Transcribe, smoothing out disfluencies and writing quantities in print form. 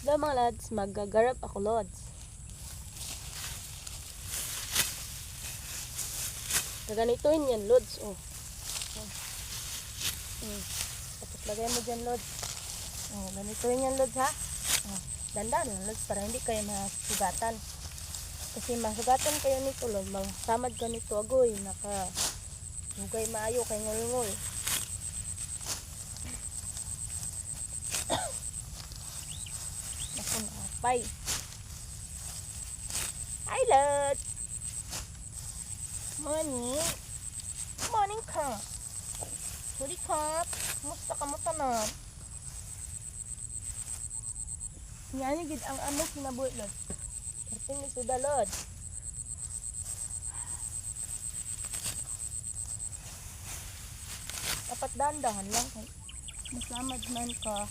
Hello mga lads, magagarap ako lods. Gaganituin yan lods. Oh. Tapos lagay mo dyan lods. Oh, ganituin yan lods ha. Oh, dandan lang lods para hindi kayo masugatan. Kasi masugatan kayo nito lods. Masamad ka nito agoy. Hugay maayo kay ngul-ngul. Naku naapay. Hi lods. Morning. Morning ka. Huli kap. Musta ka mo tanan? Yan gid ang amos kinabuhi lods. Perting ni suda lods. Dapat dandahan lang kay masamad man ka.